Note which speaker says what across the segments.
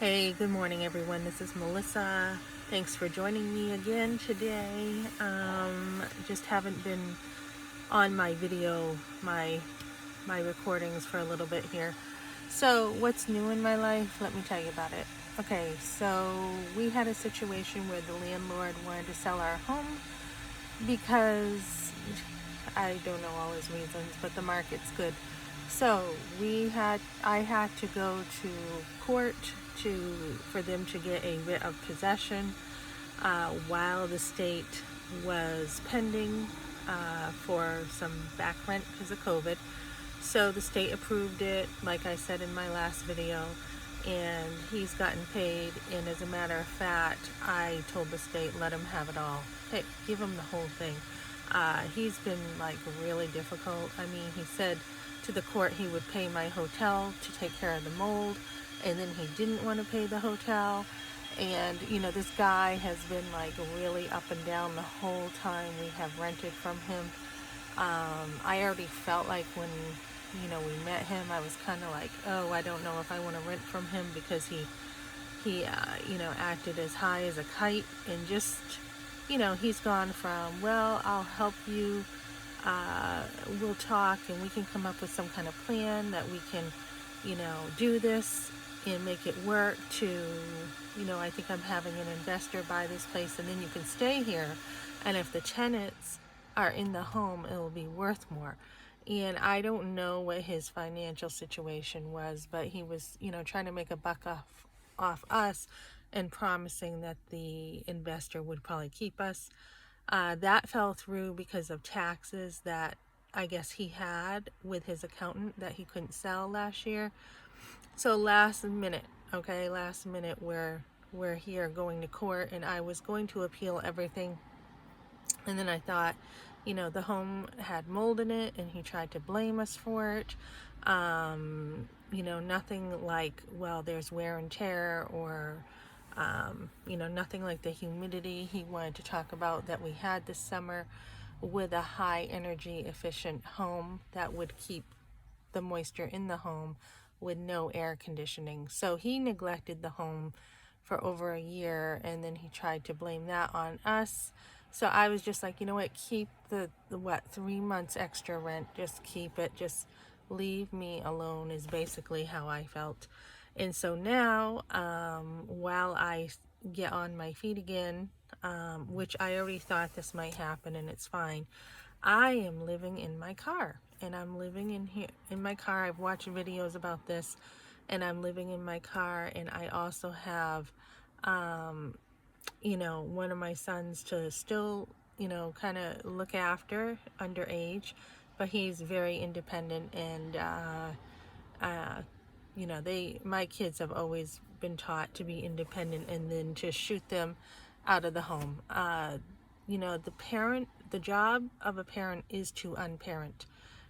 Speaker 1: Hey, good morning, everyone. This is Melissa. Thanks for joining me again today. Just haven't been on my video, my recordings for a little bit here. So, what's new in my life? Let me tell you about it. Okay, so we had a situation where the landlord wanted to sell our home because I don't know all his reasons, but the market's good. So I had to go to court for them to get a writ of possession while the state was pending for some back rent because of COVID. So the state approved it, like I said in my last video, and he's gotten paid. And as a matter of fact, I told the state, let him have it all. Hey, give him the whole thing. He's been like really difficult. I mean, he said to the court he would pay my hotel to take care of the mold, and then he didn't want to pay the hotel. And this guy has been like really up and down the whole time we have rented from him. I already felt like when we met him, I was kind of like, oh, I don't know if I want to rent from him because he acted as high as a kite. And just he's gone from, well, I'll help you, we'll talk and we can come up with some kind of plan that we can do this and make it work, to I think I'm having an investor buy this place and then you can stay here, and if the tenants are in the home it'll be worth more. And I don't know what his financial situation was, but he was trying to make a buck off us and promising that the investor would probably keep us. That fell through because of taxes that I guess he had with his accountant that he couldn't sell last year. So last minute, we're here going to court, and I was going to appeal everything. And then I thought, the home had mold in it, and he tried to blame us for it. Nothing like, well, there's wear and tear, or nothing like the humidity he wanted to talk about that we had this summer with a high energy efficient home that would keep the moisture in the home with no air conditioning. So he neglected the home for over a year, and then he tried to blame that on us. So I was just like, you know what, keep the 3 months extra rent, just keep it, just leave me alone, is basically how I felt. And so now, while I get on my feet again, which I already thought this might happen and it's fine, I am living in my car, and I'm living in here in my car. I've watched videos about this, and I'm living in my car, and I also have one of my sons to still, kind of look after underage, but he's very independent. And uh, my kids have always been taught to be independent, and then to shoot them out of the home. The job of a parent is to unparent,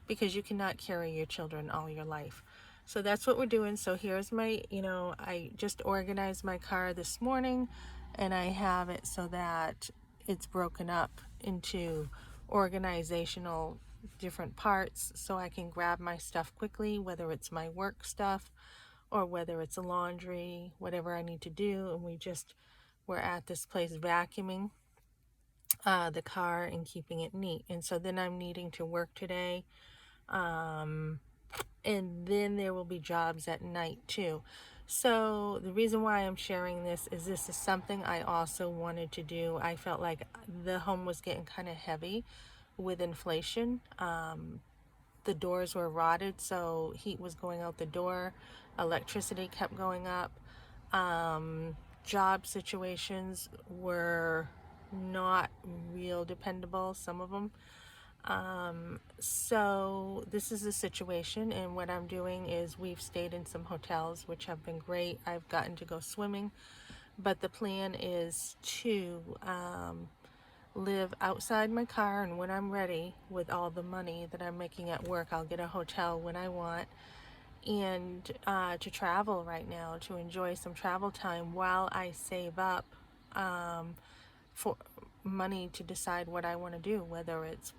Speaker 1: because you cannot carry your children all your life. So that's what we're doing. So here's my, I just organized my car this morning, and I have it so that it's broken up into organizational different parts, so I can grab my stuff quickly, whether it's my work stuff or whether it's laundry, whatever I need to do. And we're at this place vacuuming the car and keeping it neat. And so then I'm needing to work today. And then there will be jobs at night too. So the reason why I'm sharing this is something I also wanted to do. I felt like the home was getting kind of heavy with inflation. The doors were rotted, so heat was going out the door. Electricity kept going up. Job situations were not real dependable, some of them. So this is the situation, and what I'm doing is we've stayed in some hotels, which have been great. I've gotten to go swimming, but the plan is to live outside my car, and when I'm ready with all the money that I'm making at work, I'll get a hotel when I want, and to travel right now, to enjoy some travel time while I save up for money to decide what I want to do, whether it's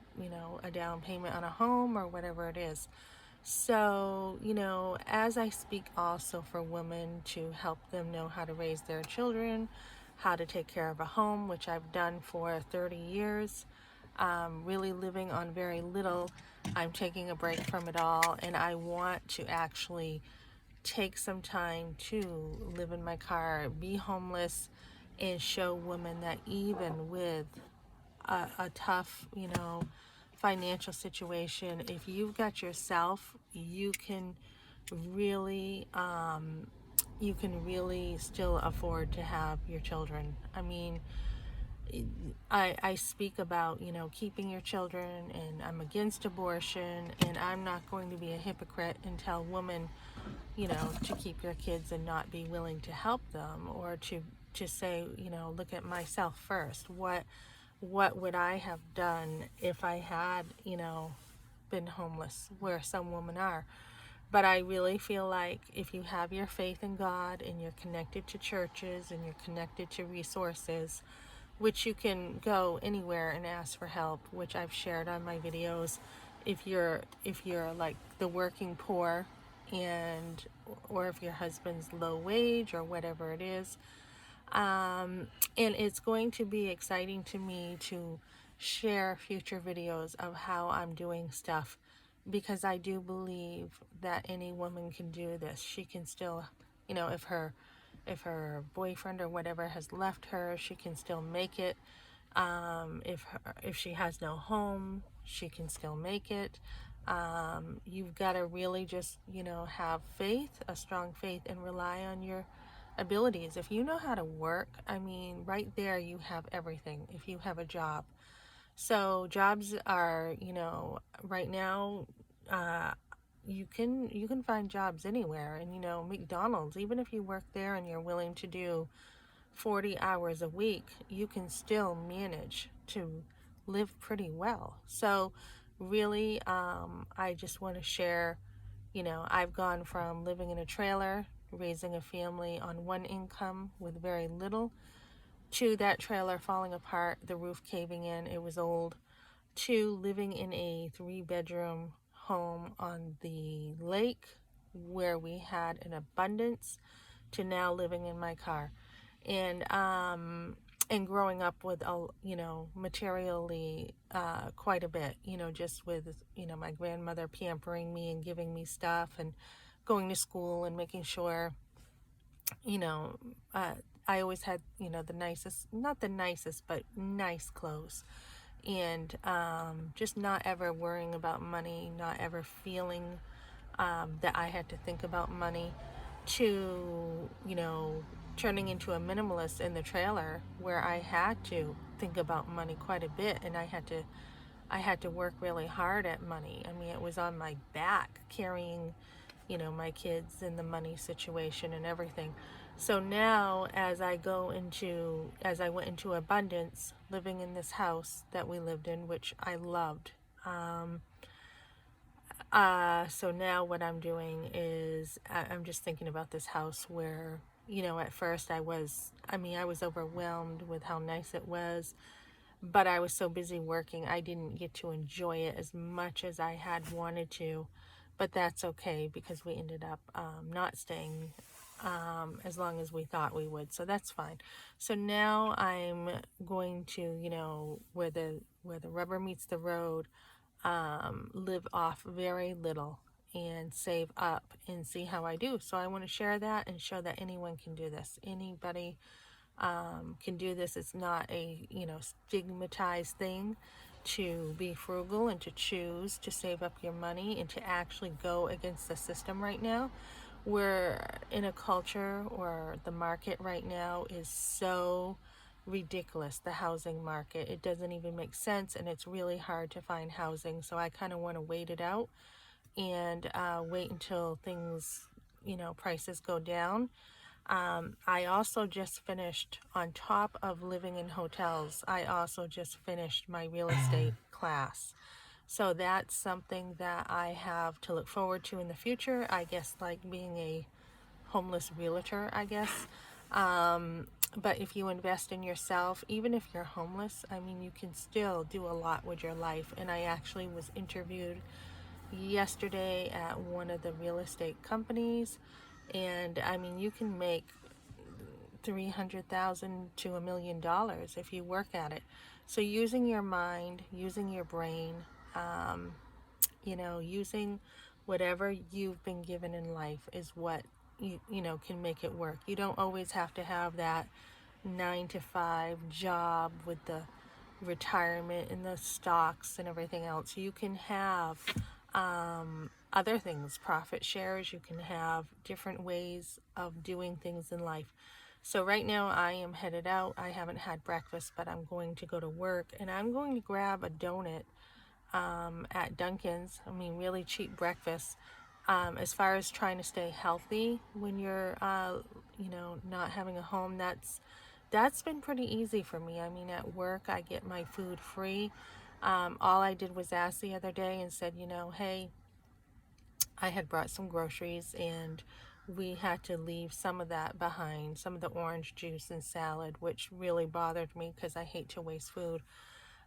Speaker 1: a down payment on a home or whatever it is. So, as I speak also for women to help them know how to raise their children, how to take care of a home, which I've done for 30 years, really living on very little. I'm taking a break from it all, and I want to actually take some time to live in my car, be homeless, and show women that even with a tough, financial situation, if you've got yourself, really, you can really still afford to have your children. I mean, I speak about, keeping your children, and I'm against abortion, and I'm not going to be a hypocrite and tell women, to keep your kids and not be willing to help them, or to say, look at myself first. What would I have done if I had, been homeless, where some women are? But I really feel like if you have your faith in God, and you're connected to churches, and you're connected to resources, which you can go anywhere and ask for help, which I've shared on my videos. If you're like the working poor, and or if your husband's low wage or whatever it is, and it's going to be exciting to me to share future videos of how I'm doing stuff, because I do believe that any woman can do this. She can still, if her boyfriend or whatever has left her, she can still make it. If she has no home, she can still make it. You've got to really just, have faith, a strong faith, and rely on your abilities. If you know how to work, I mean, right there you have everything. If you have a job, so jobs are, right now, you can find jobs anywhere, and McDonald's, even if you work there and you're willing to do 40 hours a week, you can still manage to live pretty well. So really, I just want to share, I've gone from living in a trailer, raising a family on one income with very little, to that trailer falling apart, the roof caving in, it was old, to living in a 3-bedroom home on the lake where we had an abundance, to now living in my car. And growing up with materially, quite a bit, just with my grandmother pampering me and giving me stuff, and going to school and making sure, you know uh, I always had, the nicest, not the nicest, but nice clothes, and just not ever worrying about money, not ever feeling that I had to think about money, to, turning into a minimalist in the trailer, where I had to think about money quite a bit, and I had to work really hard at money. I mean, it was on my back carrying, my kids and the money situation and everything. So now, as I went into abundance, living in this house that we lived in, which I loved. So now what I'm doing is, I'm just thinking about this house where, at first I was overwhelmed with how nice it was, but I was so busy working, I didn't get to enjoy it as much as I had wanted to. But that's okay, because we ended up not staying as long as we thought we would. So that's fine. So now I'm going to, where the rubber meets the road, live off very little and save up and see how I do. So I want to share that and show that anyone can do this. Anybody can do this. It's not a, stigmatized thing to be frugal and to choose to save up your money and to actually go against the system right now. We're in a culture, or the market right now is so ridiculous. The housing market, it doesn't even make sense, and it's really hard to find housing. So I kind of want to wait it out, and wait until things, prices go down. I also just finished, on top of living in hotels, I also just finished my real estate class. So that's something that I have to look forward to in the future. I guess like being a homeless realtor, I guess. But if you invest in yourself, even if you're homeless, I mean, you can still do a lot with your life. And I actually was interviewed yesterday at one of the real estate companies, and I mean, you can make 300,000 to $1 million if you work at it. So using your mind, using your brain, using whatever you've been given in life is what can make it work. You don't always have to have that 9 to 5 job with the retirement and the stocks and everything else. You can have other things, profit shares. You can have different ways of doing things in life. So right now I am headed out. I haven't had breakfast, but I'm going to go to work, and I'm going to grab a donut at Dunkin's. I mean, really cheap breakfast. As far as trying to stay healthy when you're, not having a home, that's been pretty easy for me. I mean, at work, I get my food free. All I did was ask the other day and said, hey, I had brought some groceries and we had to leave some of that behind, some of the orange juice and salad, which really bothered me because I hate to waste food.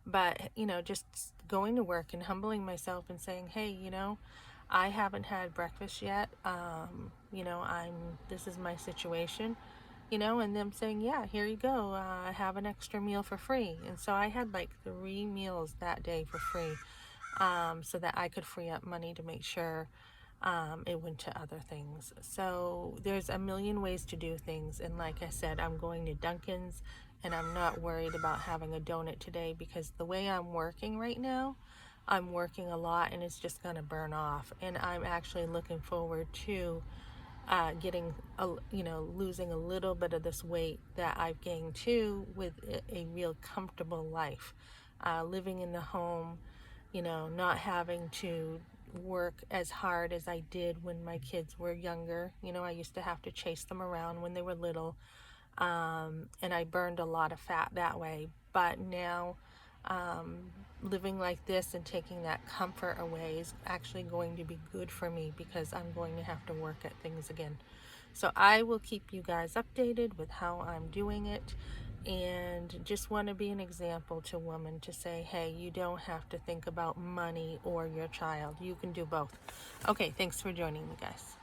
Speaker 1: But, just going to work and humbling myself and saying, hey, I haven't had breakfast yet. This is my situation, and them saying, yeah, here you go. Have an extra meal for free. And so I had like 3 meals that day for free, so that I could free up money to make sure it went to other things. So there's a million ways to do things. And like I said, I'm going to Dunkin's, and I'm not worried about having a donut today because the way I'm working right now, I'm working a lot and it's just going to burn off. And I'm actually looking forward to losing a little bit of this weight that I've gained too, with a real comfortable life, living in the home, not having to work as hard as I did when my kids were younger. I used to have to chase them around when they were little, and I burned a lot of fat that way. But now, living like this and taking that comfort away is actually going to be good for me because I'm going to have to work at things again. So I will keep you guys updated with how I'm doing it, and just want to be an example to women to say, hey, you don't have to think about money or your child. You can do both. Okay, thanks for joining me, guys.